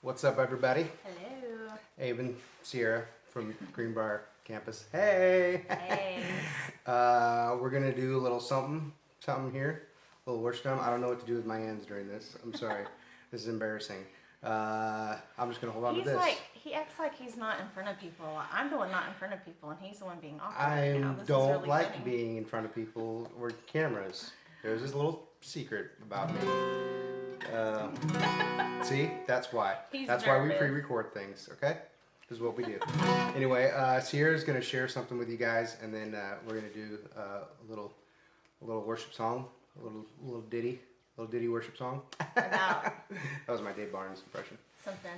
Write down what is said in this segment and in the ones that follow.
What's up, everybody? Hello. Avon, Sierra from Greenbrier campus. Hey! Hey. We're gonna do a little something here. A little worship time. I don't know what to do with my hands during this. I'm sorry. This is embarrassing. I'm just gonna hold on to this. He acts like he's not in front of people. I'm the one not in front of people, and he's the one being awkward I right now. This don't is really like funny. being in front of people or cameras. There's this little secret about me. See, that's why. That's why we pre-record things. Okay, this is what we do. Anyway, Sierra's gonna share something with you guys, and then we're gonna do a little worship song, a little ditty worship song. About That was my Dave Barnes impression. something.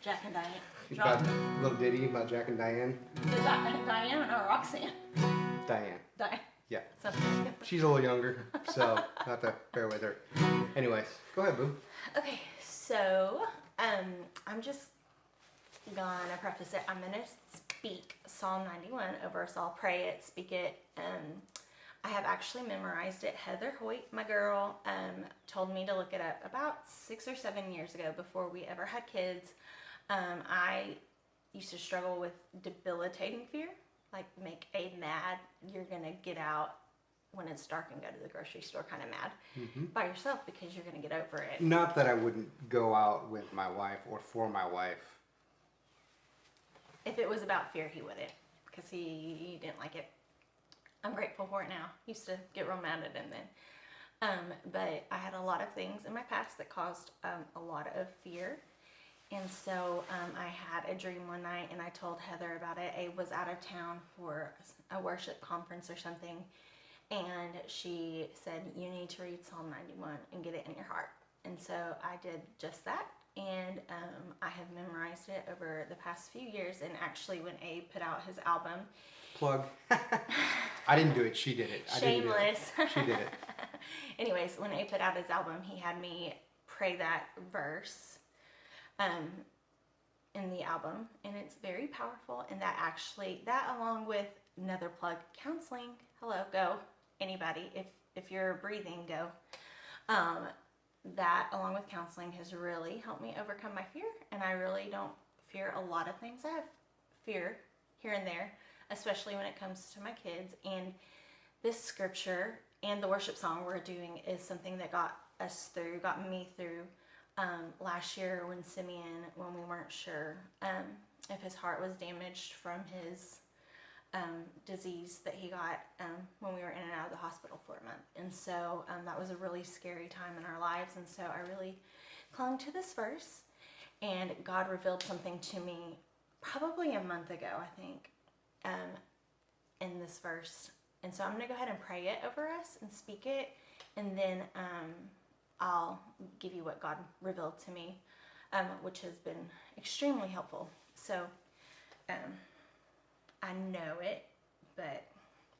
Jack and Diane. About a little ditty about Jack and Diane. Is it Diane or Roxanne? Diane. Diane. Yeah. Something. She's a little younger, so not to bear with her. Anyways, go ahead, boo. Okay, so I'm just gonna preface it. I'm gonna speak Psalm 91 over us all. Pray it, speak it. I have actually memorized it. Heather Hoyt, my girl, told me to look it up about 6 or 7 years ago before we ever had kids. I used to struggle with debilitating fear, like make a mad, you're gonna get out when it's dark and go to the grocery store kind of mad by yourself because you're gonna get over it. Not that I wouldn't go out with my wife or for my wife. If it was about fear, he wouldn't, because he didn't like it. I'm grateful for it now. Used to get real mad at him then. But I had a lot of things in my past that caused a lot of fear. And so I had a dream one night, and I told Heather about it. I was out of town for a worship conference or something, and she said, you need to read Psalm 91 and get it in your heart. And so I did just that, and I have memorized it over the past few years. And actually, when Abe put out his album... Plug. I didn't do it, she did it. Shameless. She did it. Anyways, when Abe put out his album, he had me pray that verse in the album, and it's very powerful. And that along with another plug, counseling. Hello, go. Anybody, if you're breathing, go. That along with counseling has really helped me overcome my fear, and I really don't fear a lot of things. I have fear here and there, especially when it comes to my kids. And this scripture and the worship song we're doing is something that got me through last year when we weren't sure if his heart was damaged from his disease that he got when we were in and out of the hospital for a month. And so that was a really scary time in our lives. And so I really clung to this verse, and God revealed something to me probably a month ago, I think, in this verse. And so I'm going to go ahead and pray it over us and speak it, and then I'll give you what God revealed to me, which has been extremely helpful. So I know it, but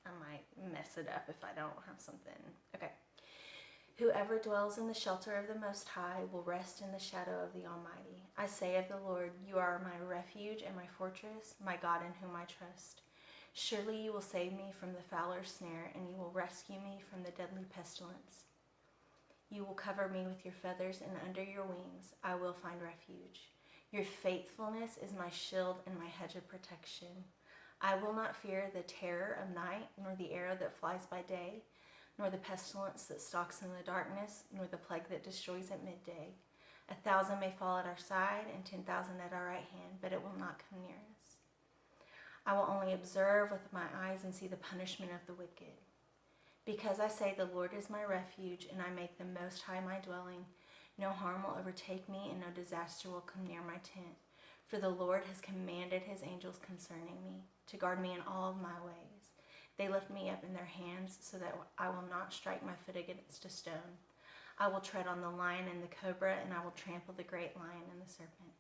I might mess it up if I don't have something. Okay. Whoever dwells in the shelter of the Most High will rest in the shadow of the Almighty. I say of the Lord, you are my refuge and my fortress, my God in whom I trust. Surely you will save me from the fowler's snare, and you will rescue me from the deadly pestilence. You will cover me with your feathers, and under your wings I will find refuge. Your faithfulness is my shield and my hedge of protection. I will not fear the terror of night, nor the arrow that flies by day, nor the pestilence that stalks in the darkness, nor the plague that destroys at midday. 1,000 may fall at our side, and 10,000 at our right hand, but it will not come near us. I will only observe with my eyes and see the punishment of the wicked. Because I say the Lord is my refuge, and I make the Most High my dwelling, no harm will overtake me, and no disaster will come near my tent. For the Lord has commanded his angels concerning me, to guard me in all of my ways. They lift me up in their hands, so that I will not strike my foot against a stone. I will tread on the lion and the cobra, and I will trample the great lion and the serpent.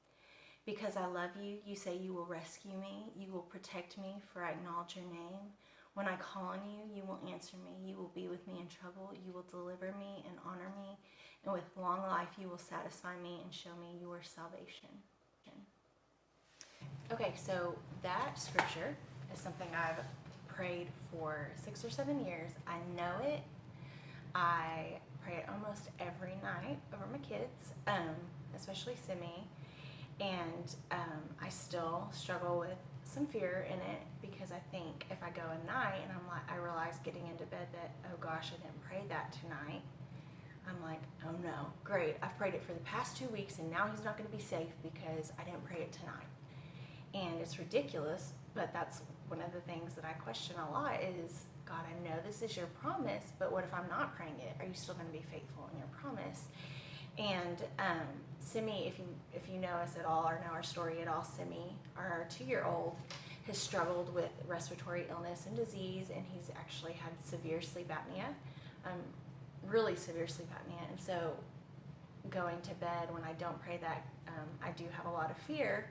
Because I love you, you say you will rescue me. You will protect me, for I acknowledge your name. When I call on you, you will answer me. You will be with me in trouble. You will deliver me and honor me. And with long life, you will satisfy me and show me your salvation. Okay, so that scripture is something I've prayed for 6 or 7 years. I know it. I pray it almost every night over my kids, especially Simi. And I still struggle with some fear in it, because I think if I go at night and I realize getting into bed that, oh gosh, I didn't pray that tonight. I'm like, oh no, great. I've prayed it for the past 2 weeks and now he's not going to be safe because I didn't pray it tonight. And it's ridiculous, but that's one of the things that I question a lot is, God, I know this is your promise, but what if I'm not praying it? Are you still going to be faithful in your promise? And Simi, if you know us at all or know our story at all, Simi, our 2-year-old, has struggled with respiratory illness and disease, and he's actually had severe sleep apnea, really severe sleep apnea. And so going to bed when I don't pray that, I do have a lot of fear.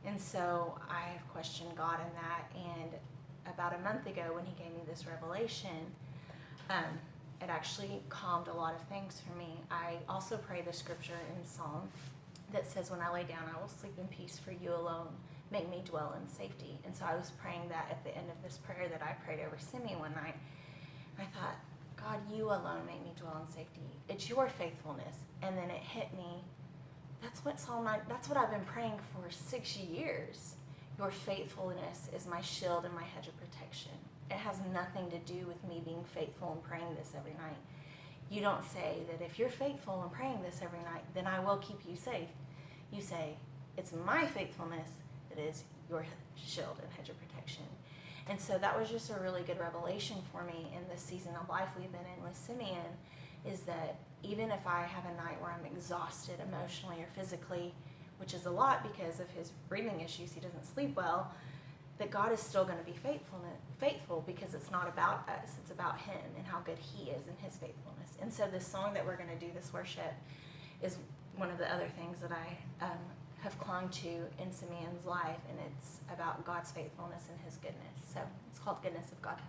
And so I have questioned God in that. And about a month ago when he gave me this revelation, it actually calmed a lot of things for me. I also pray the scripture in Psalm that says, when I lay down, I will sleep in peace, for you alone make me dwell in safety. And so I was praying that at the end of this prayer that I prayed over Simi one night. I thought, God, you alone make me dwell in safety. It's your faithfulness. And then it hit me. That's what I've been praying for 6 years. Your faithfulness is my shield and my hedge of protection. It has nothing to do with me being faithful and praying this every night. You don't say that if you're faithful and praying this every night, then I will keep you safe. You say, it's my faithfulness that is your shield and hedge of protection. And so that was just a really good revelation for me in this season of life we've been in with Simeon, is that even if I have a night where I'm exhausted emotionally or physically, which is a lot because of his breathing issues, he doesn't sleep well, that God is still going to be faithful, because it's not about us, it's about him and how good he is and his faithfulness. And so this song that we're going to do, this worship, is one of the other things that I have clung to in Simeon's life, and it's about God's faithfulness and his goodness. So it's called Goodness of God.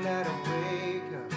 That I wake up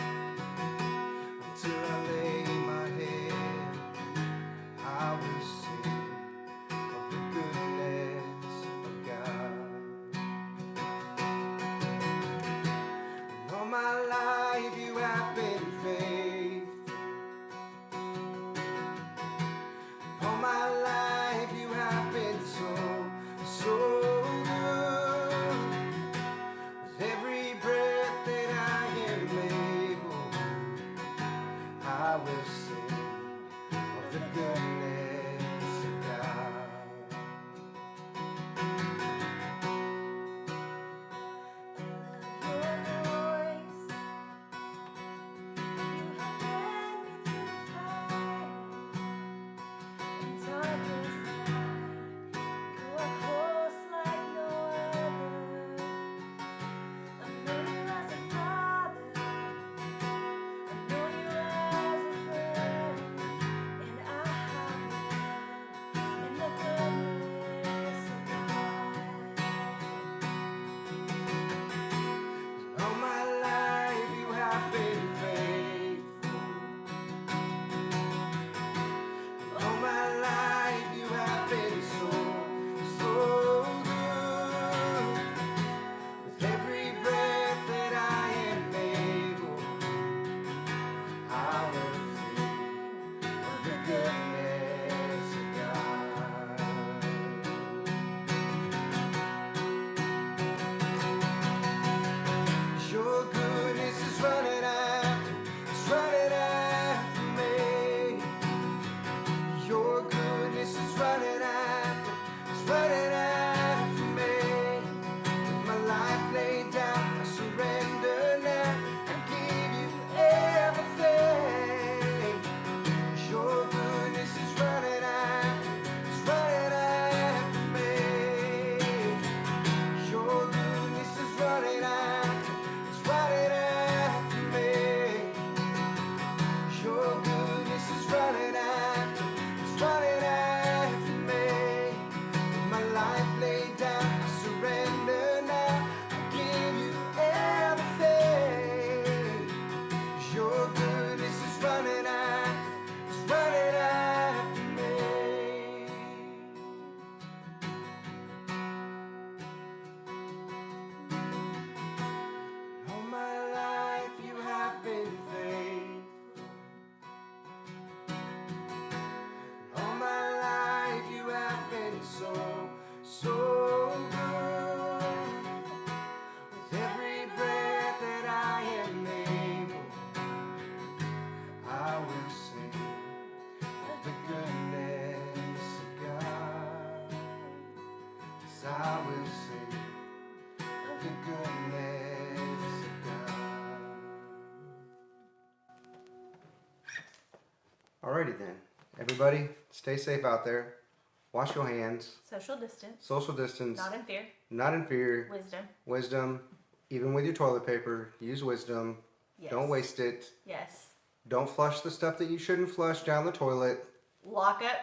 Alrighty then. Everybody, stay safe out there. Wash your hands. Social distance. Social distance. Not in fear. Not in fear. Wisdom. Wisdom. Even with your toilet paper, use wisdom. Yes. Don't waste it. Yes. Don't flush the stuff that you shouldn't flush down the toilet. Lock up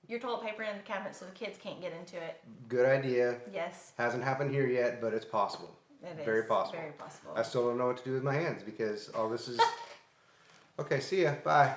your toilet paper in the cabinet so the kids can't get into it. Good idea. Yes. Hasn't happened here yet, but it's possible. It is. Very possible. Very possible. I still don't know what to do with my hands because all this is... Okay, see ya. Bye.